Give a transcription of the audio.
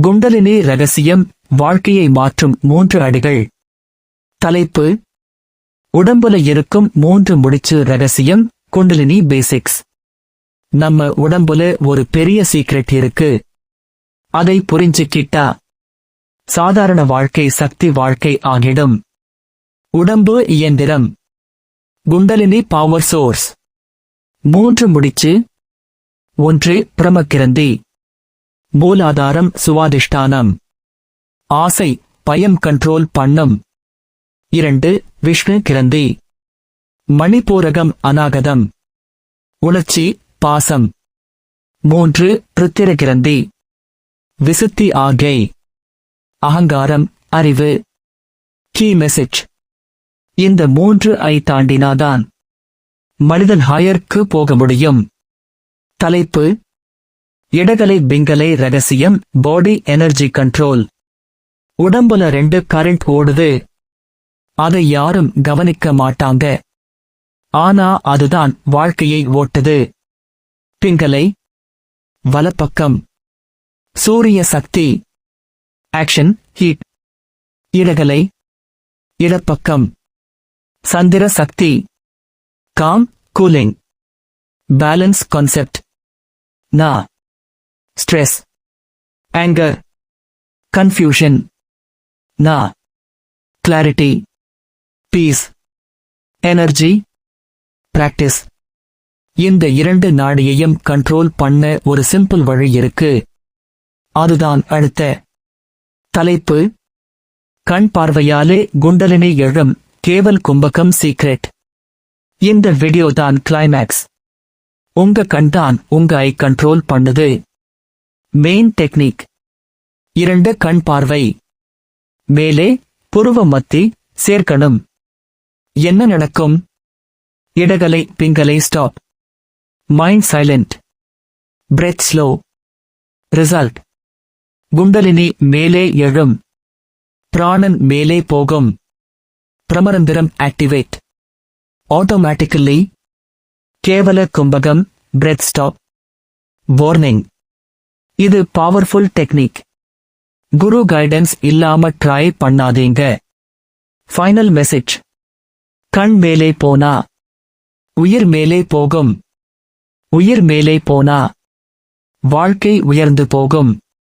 குண்டலினி ரகசியம், வாழ்க்கையை மாற்றும் 3 அடிகள். தலைப்பு: உடம்புல இருக்கும் 3 முடிச்சு ரகசியம், குண்டலினி பேசிக்ஸ். நம்ம உடம்புல ஒரு பெரிய சீக்ரெட் இருக்கு. அதை புரிஞ்சுக்கிட்டா சாதாரண வாழ்க்கை சக்தி வாழ்க்கை ஆகிடும். உடம்பு இயந்திரம், குண்டலினி பவர் சோர்ஸ். 3 முடிச்சு. 1. பிரமகிரந்தி, மூலாதாரம் சுவாதிஷ்டானம். ஆசை, பயம் கண்ட்ரோல் பண்ணும். 2. விஷ்ணு கிரந்தி, மணிப்பூரகம் அநாகதம், உணர்ச்சி பாசம். 3. பிருத்திர கிரந்தி, விசுத்தி ஆகை, அகங்காரம் அறிவு. கீ மெசேஜ்: இந்த 3 ஐ தாண்டினாதான் மனிதன் ஹையருக்கு போக முடியும். தலைப்பு: இடகலை பிங்கலை ரகசியம், பாடி எனர்ஜி கண்ட்ரோல். உடம்புல 2 கரண்ட் ஓடுது. அதை யாரும் கவனிக்க மாட்டாங்க. ஆனா அதுதான் வாழ்க்கையை ஓட்டுது. பிங்கலை வலப்பக்கம், சூரிய சக்தி, ஆக்ஷன் ஹீட். இடகலை இடப்பக்கம், சந்திர சக்தி, காம் கூலிங், பேலன்ஸ் கான்செப்ட். நா ஸ்ட்ரெஸ், ஆங்கர், கன்ஃபியூஷன். நா கிளாரிட்டி, பீஸ், எனர்ஜி. பிராக்டிஸ்: இந்த 2 நாடியையும் கண்ட்ரோல் பண்ண ஒரு சிம்பிள் வழி இருக்கு. அதுதான் அடுத்த தலைப்பு: கண் பார்வையாலே குண்டலினி எழும், கேவல் கும்பகம் சீக்ரெட். இந்த வீடியோ தான் கிளைமேக்ஸ். உங்க கண் தான் உங்க ஐ கண்ட்ரோல் பண்ணுது. மெயின் டெக்னிக்: 2 கண் பார்வை மேலே புருவ மத்தி சேர்க்கணும். என்ன நடக்கும்? இடகலை பிங்கலை stop, mind silent, breath slow. Result: குண்டலினி மேலே எழும், பிராணன் மேலே போகும், பிரமரந்திரம் ஆக்டிவேட் ஆட்டோமேட்டிக்கலி. கேவல கும்பகம் பிரெத் ஸ்டாப். வார்னிங்: இது பவர்ஃபுல் டெக்னிக். குரு கைடன்ஸ் இல்லாம ட்ரை பண்ணாதீங்க. ஃபைனல் மெசேஜ்: கண் மேலே போனா உயிர் மேலே போகும். உயிர் மேலே போனா வாழ்க்கை உயர்ந்து போகும்.